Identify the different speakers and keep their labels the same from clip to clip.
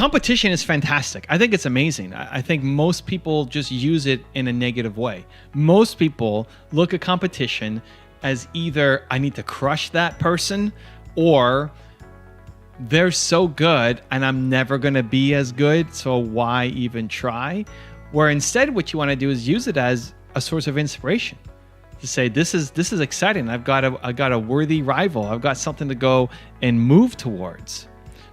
Speaker 1: competition is fantastic. I think it's amazing. I think most people just use it in a negative way. Most people look at competition as either I need to crush that person, or they're so good and I'm never going to be as good, so why even try? Where instead what you want to do is use it as a source of inspiration. To say, this is exciting. I've got a worthy rival. I've got something to go and move towards.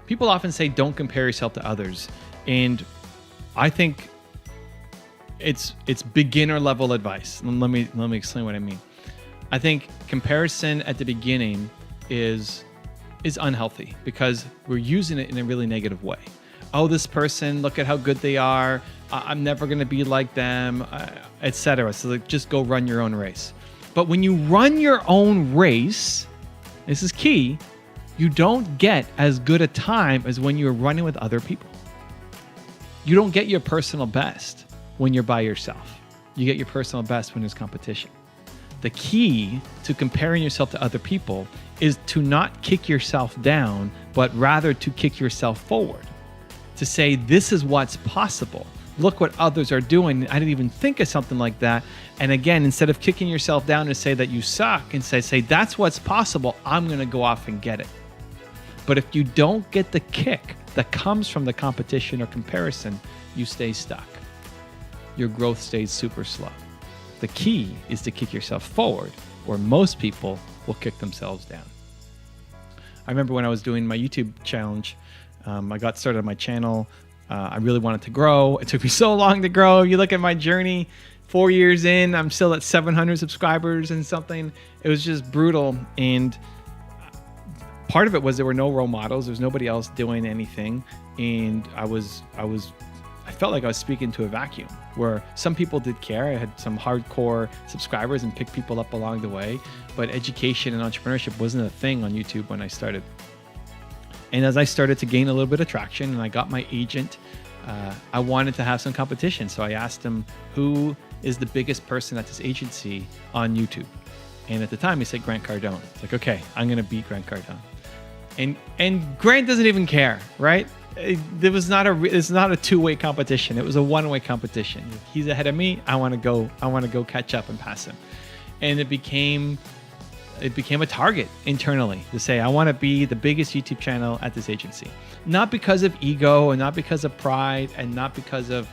Speaker 1: People often say, don't compare yourself to others. And I think it's beginner level advice. Let me explain what I mean. I think comparison at the beginning is unhealthy because we're using it in a really negative way. Oh, this person, look at how good they are. I'm never going to be like them, etc. So like, just go run your own race. But when you run your own race, this is key, you don't get as good a time as when you're running with other people. You don't get your personal best when you're by yourself. You get your personal best when there's competition. The key to comparing yourself to other people is to not kick yourself down, but rather to kick yourself forward. To say, this is what's possible. Look what others are doing. I didn't even think of something like that. And again, instead of kicking yourself down to say that you suck and say that's what's possible, I'm going to go off and get it. But if you don't get the kick that comes from the competition or comparison, you stay stuck. Your growth stays super slow. The key is to kick yourself forward, or most people will kick themselves down. I remember when I was doing my YouTube challenge, I got started on my channel. I really wanted to grow. It took me so long to grow. You look at my journey, 4 years in, I'm still at 700 subscribers and something. It was just brutal. And part of it was there were no role models. There was nobody else doing anything. And I felt like I was speaking to a vacuum where some people did care. I had some hardcore subscribers and picked people up along the way. But education and entrepreneurship wasn't a thing on YouTube when I started. And as I started to gain a little bit of traction and I got my agent, I wanted to have some competition. So I asked him, who is the biggest person at this agency on YouTube? And at the time he said Grant Cardone. It's like, okay, I'm going to beat Grant Cardone. And Grant doesn't even care, right? It's not a two-way competition. It was a one-way competition. He's ahead of me. I want to go catch up and pass him. And it became a target internally to say, I want to be the biggest YouTube channel at this agency. Not because of ego and not because of pride and not because of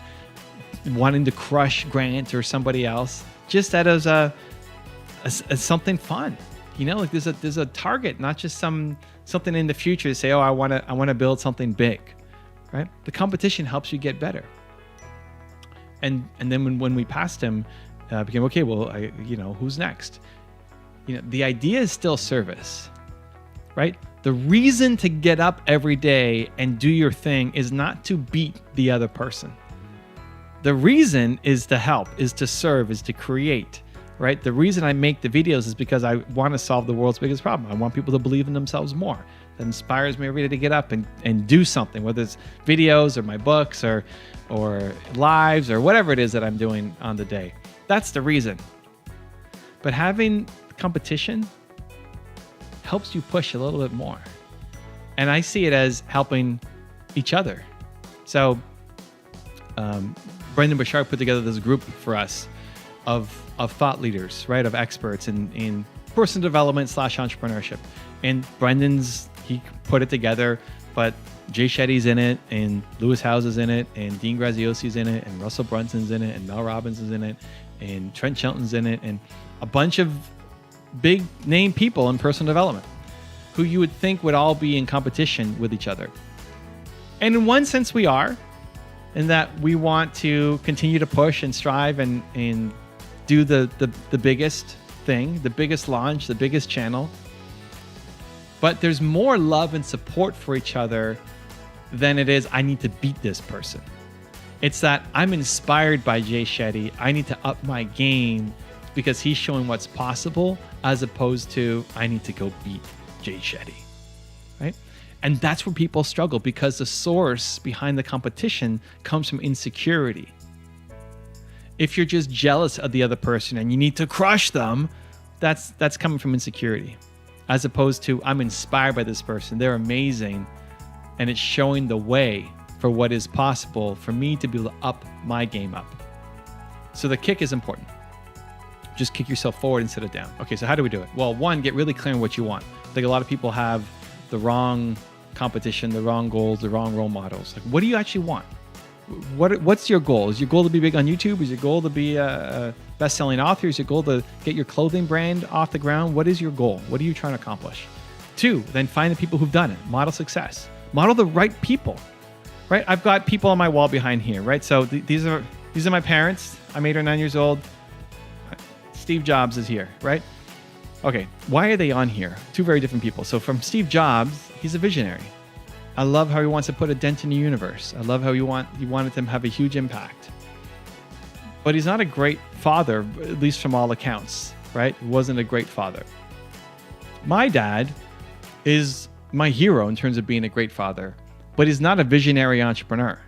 Speaker 1: wanting to crush Grant or somebody else, just that as something fun. You know, like there's a target, not just something in the future to say, oh, I want to build something big, right? The competition helps you get better. And then when we passed him, became, okay, well, who's next? The idea is still service, right? The reason to get up every day and do your thing is not to beat the other person. The reason is to help, is to serve, is to create, right? The reason I make the videos is because I want to solve the world's biggest problem. I want people to believe in themselves more. That inspires me every day to get up and do something, whether it's videos or my books or lives or whatever it is that I'm doing on the day. That's the reason. But having competition helps you push a little bit more. And I see it as helping each other. So Brendan Bouchard put together this group for us of thought leaders, right? Of experts in personal development / entrepreneurship. And he put it together, but Jay Shetty's in it, and Lewis Howes is in it, and Dean Graziosi's in it, and Russell Brunson's in it, and Mel Robbins is in it, and Trent Shelton's in it, and a bunch of big name people in personal development who you would think would all be in competition with each other. And in one sense we are, in that we want to continue to push and strive and do the biggest thing, the biggest launch, the biggest channel. But there's more love and support for each other than it is, I need to beat this person. It's that I'm inspired by Jay Shetty. I need to up my game because he's showing what's possible, as opposed to I need to go beat Jay Shetty, right? And that's where people struggle, because the source behind the competition comes from insecurity. If you're just jealous of the other person and you need to crush them, that's coming from insecurity, as opposed to I'm inspired by this person. They're amazing, and it's showing the way for what is possible for me to be able to up my game up. So the kick is important. Just kick yourself forward instead of down. Okay, so how do we do it? Well, one, get really clear on what you want. I think a lot of people have the wrong competition, the wrong goals, the wrong role models. Like, what do you actually want? What's your goal? Is your goal to be big on YouTube? Is your goal to be a best-selling author? Is your goal to get your clothing brand off the ground? What is your goal? What are you trying to accomplish? Two, then find the people who've done it. Model success. Model the right people, right? I've got people on my wall behind here, right? So these are my parents. I'm 8 or 9 years old. Steve Jobs is here, right? Okay, why are they on here? Two very different people. So from Steve Jobs, he's a visionary. I love how he wants to put a dent in the universe. I love how he wanted them to have a huge impact. But he's not a great father, at least from all accounts, right? He wasn't a great father. My dad is my hero in terms of being a great father, but he's not a visionary entrepreneur.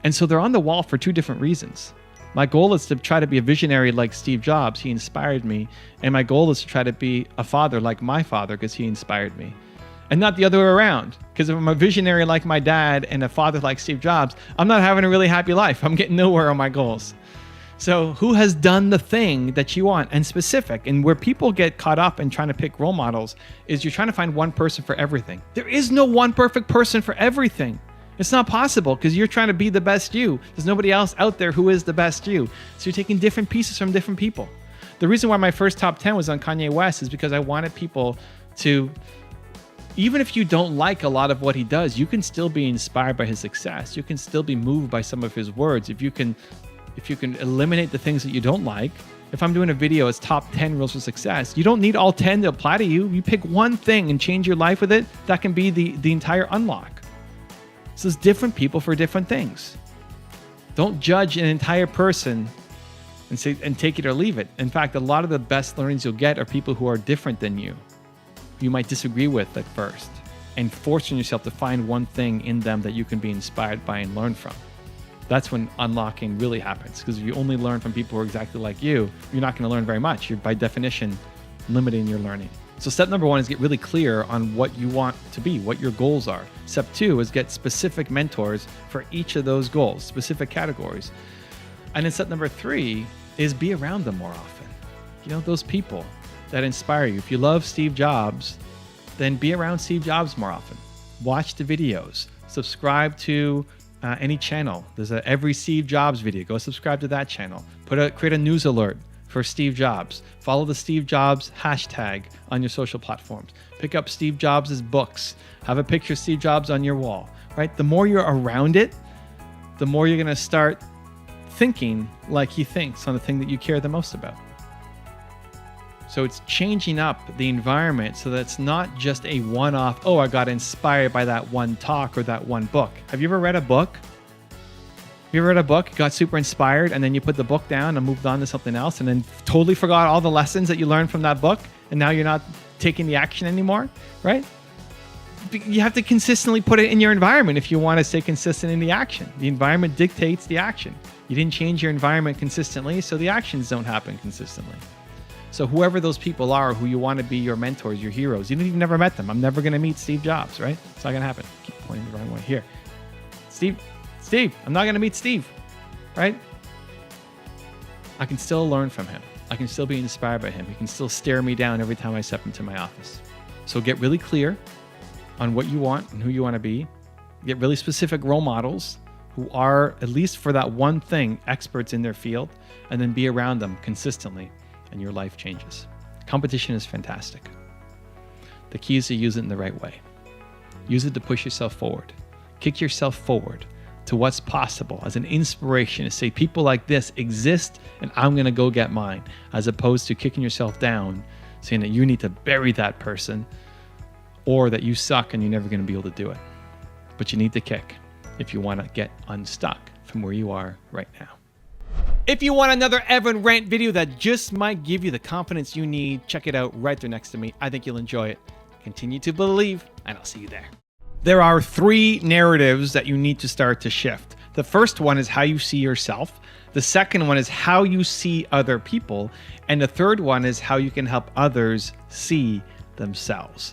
Speaker 1: And so they're on the wall for two different reasons. My goal is to try to be a visionary like Steve Jobs. He inspired me. And my goal is to try to be a father like my father because he inspired me. And not the other way around. Because if I'm a visionary like my dad and a father like Steve Jobs, I'm not having a really happy life. I'm getting nowhere on my goals. So who has done the thing that you want and specific? And where people get caught up in trying to pick role models is you're trying to find one person for everything. There is no one perfect person for everything. It's not possible because you're trying to be the best you. There's nobody else out there who is the best you. So you're taking different pieces from different people. The reason why my first top 10 was on Kanye West is because I wanted people to, even if you don't like a lot of what he does, you can still be inspired by his success. You can still be moved by some of his words. If you can eliminate the things that you don't like. If I'm doing a video, it's top 10 rules for success. You don't need all 10 to apply to you. You pick one thing and change your life with it. That can be the entire unlock. So there's different people for different things. Don't judge an entire person and take it or leave it. In fact, a lot of the best learnings you'll get are people who are different than you might disagree with at first, and forcing yourself to find one thing in them that you can be inspired by and learn from. That's when unlocking really happens. Because if you only learn from people who are exactly like you're not going to learn very much. You're by definition limiting your learning. So step number one is get really clear on what you want to be, what your goals are. Step two is get specific mentors for each of those goals, specific categories. And then step number three is be around them more often. You know, those people that inspire you. If you love Steve Jobs, then be around Steve Jobs more often. Watch the videos. Subscribe to any channel. There's every Steve Jobs video. Go subscribe to that channel. Create a news alert for Steve Jobs. Follow the Steve Jobs hashtag on your social platforms. Pick up Steve Jobs' books. Have a picture of Steve Jobs on your wall, right? The more you're around it, the more you're going to start thinking like he thinks on the thing that you care the most about. So it's changing up the environment so that it's not just a one-off, oh, I got inspired by that one talk or that one book. Have you ever read a book? You ever read a book, got super inspired, and then you put the book down and moved on to something else and then totally forgot all the lessons that you learned from that book, and now you're not taking the action anymore, right? You have to consistently put it in your environment if you want to stay consistent in the action. The environment dictates the action. You didn't change your environment consistently, so the actions don't happen consistently. So whoever those people are who you want to be your mentors, your heroes, even if you've never met them. I'm never going to meet Steve Jobs, right? It's not going to happen. Keep pointing the wrong way here. Steve, I'm not going to meet Steve, right? I can still learn from him. I can still be inspired by him. He can still stare me down every time I step into my office. So get really clear on what you want and who you want to be. Get really specific role models who are, at least for that one thing, experts in their field, and then be around them consistently, and your life changes. Competition is fantastic. The key is to use it in the right way. Use it to push yourself forward. Kick yourself forward to what's possible as an inspiration to say people like this exist and I'm going to go get mine, as opposed to kicking yourself down saying that you need to bury that person or that you suck and you're never going to be able to do it. But you need to kick if you want to get unstuck from where you are right now. If you want another Evan Rant video that just might give you the confidence you need, check it out right there next to me. I think you'll enjoy it. Continue to believe, and I'll see you there. There are 3 narratives that you need to start to shift. The first one is how you see yourself. The second one is how you see other people. And the third one is how you can help others see themselves.